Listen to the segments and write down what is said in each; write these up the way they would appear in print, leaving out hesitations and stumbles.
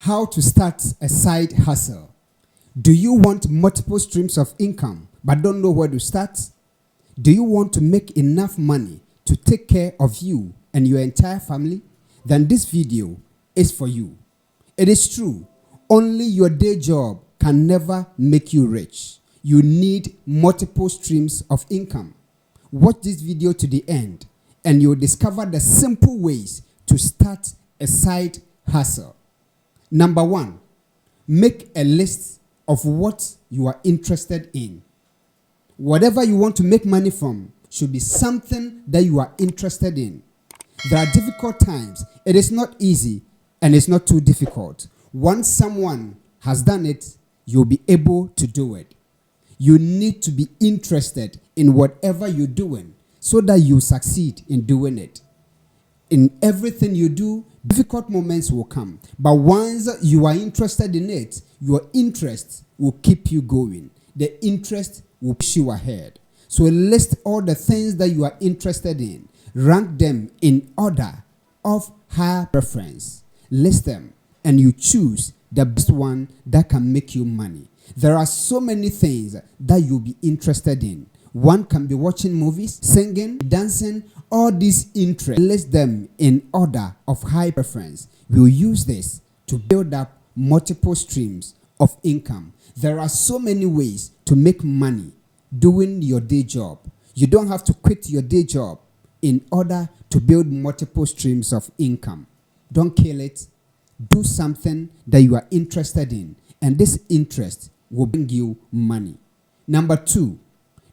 How to start a side hustle. Do you want multiple streams of income but don't know where to start? Do you want to make enough money to take care of you and your entire family? Then this video is for you. It is true, only your day job can never make you rich. You need multiple streams of income. Watch this video to the end and you'll discover the simple ways to start a side hustle. Number 1, make a list of what you are interested in. Whatever you want to make money from should be something that you are interested in. There are difficult times. It is not easy and it's not too difficult. Once someone has done it, you'll be able to do it. You need to be interested in whatever you're doing so that you succeed in doing it. In everything you do, difficult moments will come. But once you are interested in it, your interest will keep you going. The interest will push you ahead. So list all the things that you are interested in. Rank them in order of higher preference. List them and you choose the best one that can make you money. There are so many things that you'll be interested in. One can be watching movies, singing, dancing, all these interests. List them in order of high preference. We'll use this to build up multiple streams of income. There are so many ways to make money doing your day job. You don't have to quit your day job in order to build multiple streams of income. Don't kill it. Do something that you are interested in, and this interest will bring you money. Number 2,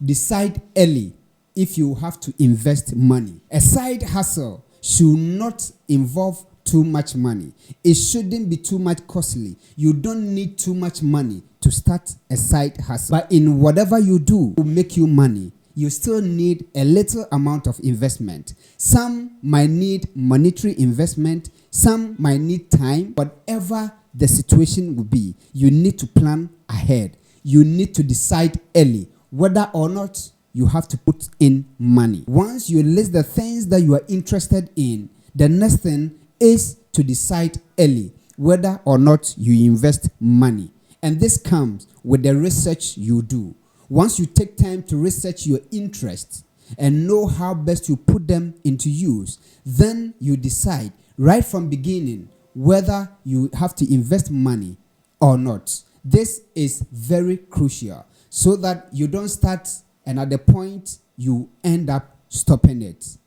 decide early if you have to invest money. A side hustle should not involve too much money. It shouldn't be too much costly. You don't need too much money to start a side hustle. But in whatever you do to make you money, you still need a little amount of investment. Some might need monetary investment. Some might need time. Whatever the situation will be, you need to plan ahead. You need to decide early whether or not you have to put in money. Once you list the things that you are interested in, the next thing is to decide early whether or not you invest money. And this comes with the research you do. Once you take time to research your interests and know how best you put them into use, then you decide right from beginning whether you have to invest money or not. This is very crucial so that you don't start and at the point you end up stopping it.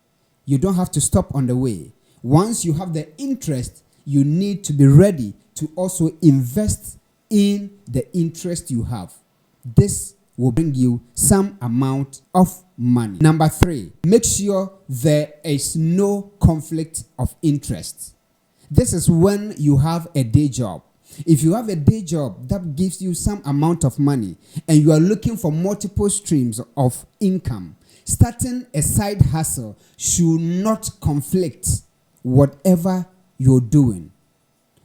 You don't have to stop on the way. Once you have the interest, you need to be ready to also invest in the interest you have. This will bring you some amount of money. Number 3, make sure there is no conflict of interest. This is when you have a day job. If you have a day job that gives you some amount of money and you are looking for multiple streams of income, starting a side hustle should not conflict whatever you're doing.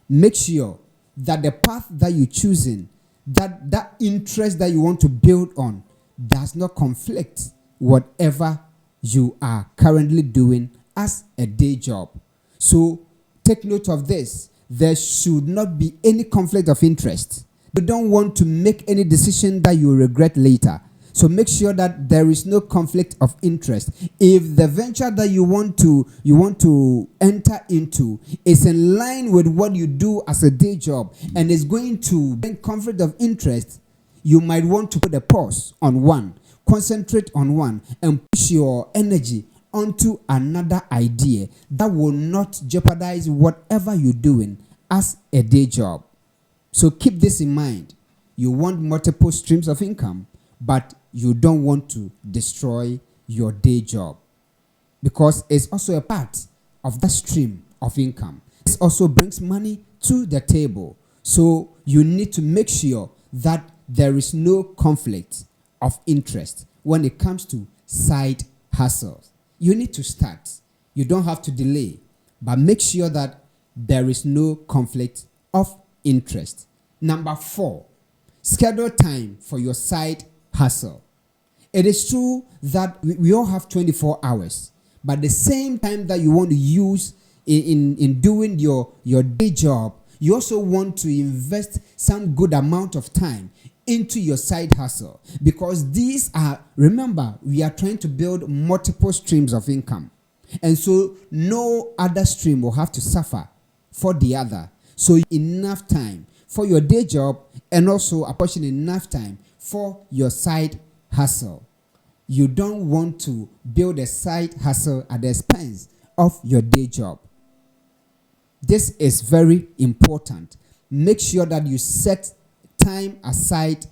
Make sure that the path that you're choosing, that interest that you want to build on does not conflict whatever you are currently doing as a day job. So take note of this. There should not be any conflict of interest. You don't want to make any decision that you regret later. So make sure that there is no conflict of interest. If the venture that you want to enter into is in line with what you do as a day job and is going to bring conflict of interest, you might want to put a pause on one, concentrate on one, and push your energy onto another idea that will not jeopardize whatever you're doing as a day job. So keep this in mind. You want multiple streams of income, but you don't want to destroy your day job because it's also a part of that stream of income. This also brings money to the table. So you need to make sure that there is no conflict of interest when it comes to side hustles. You need to start. You don't have to delay, but make sure that there is no conflict of interest. Number 4, schedule time for your side hustle. It is true that we all have 24 hours, but the same time that you want to use in doing your day job, You also want to invest some good amount of time into your side hustle, because these are, remember, we are trying to build multiple streams of income. And so no other stream will have to suffer for the other. So enough time for your day job, and also apportion enough time for your side hustle. You don't want to build a side hustle at the expense of your day job. This is very important. Make sure that you set time aside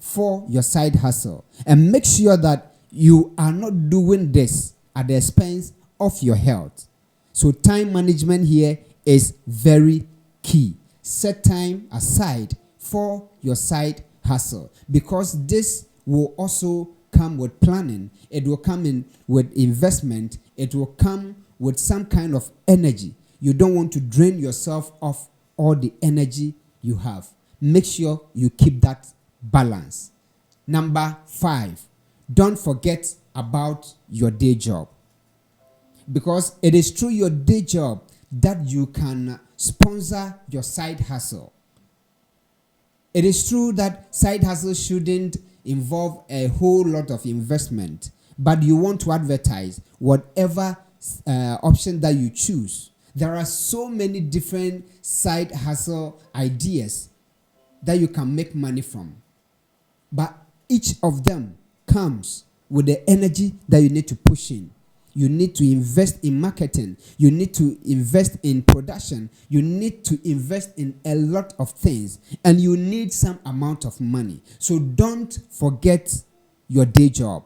for your side hustle, and make sure that you are not doing this at the expense of your health. So time management here is very key. Set time aside for your side hustle, because this will also come with planning. It will come in with investment. It will come with some kind of energy. You don't want to drain yourself of all the energy you have. Make sure you keep that balance. Number 5, don't forget about your day job, because it is through your day job that you can sponsor your side hustle. It is true that side hustle shouldn't involve a whole lot of investment, but you want to advertise whatever option that you choose. There are so many different side hustle ideas that you can make money from, but each of them comes with the energy that you need to push in. You need to invest in marketing. You need to invest in production. You need to invest in a lot of things, and you need some amount of money. So don't forget your day job.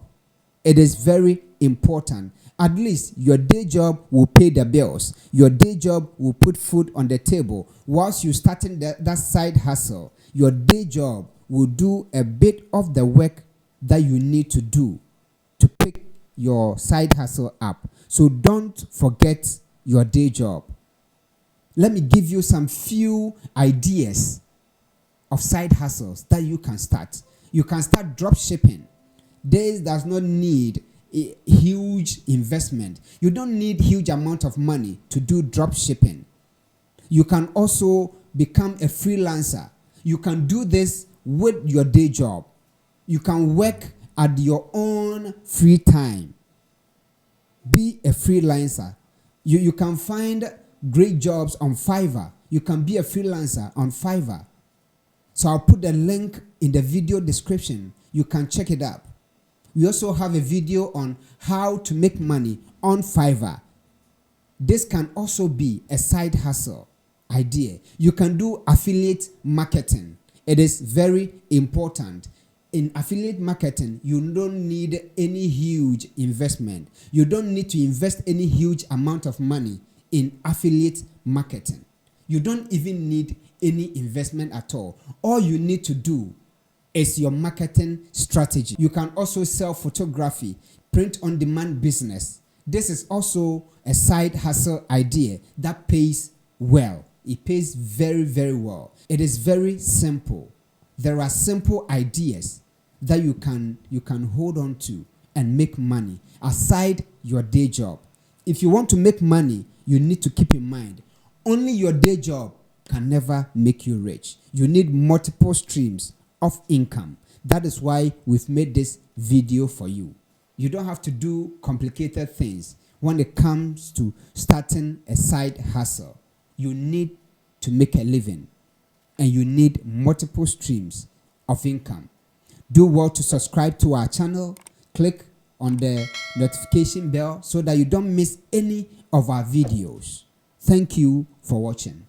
It is very important. At least your day job will pay the bills. Your day job will put food on the table. Whilst you're starting that side hustle, your day job will do a bit of the work that you need to do to pick your side hustle up. So don't forget your day job. Let me give you some few ideas of side hustles that you can start. You can start drop shipping. This does not need a huge investment. You don't need huge amount of money to do drop shipping. You can also become a freelancer. You can do this with your day job. You can work at your own free time. Be a freelancer. You can find great jobs on Fiverr. You can be a freelancer on Fiverr. So I'll put the link in the video description. You can check it up. We also have a video on how to make money on Fiverr. This can also be a side hustle idea. You can do affiliate marketing. It is very important. In affiliate marketing, you don't need any huge investment. You don't need to invest any huge amount of money in affiliate marketing. You don't even need any investment at all. All you need to do is your marketing strategy. You can also sell photography, print on demand business. This is also a side hustle idea that pays well. It pays very, very well. It is very simple. There are simple ideas that you can hold on to and make money aside your day job. If you want to make money, you need to keep in mind, only your day job can never make you rich. You need multiple streams of income. That is why we've made this video for you. You don't have to do complicated things when it comes to starting a side hustle. You need to make a living, and you need multiple streams of income. Do well to subscribe to our channel. Click on the notification bell so that you don't miss any of our videos. Thank you for watching.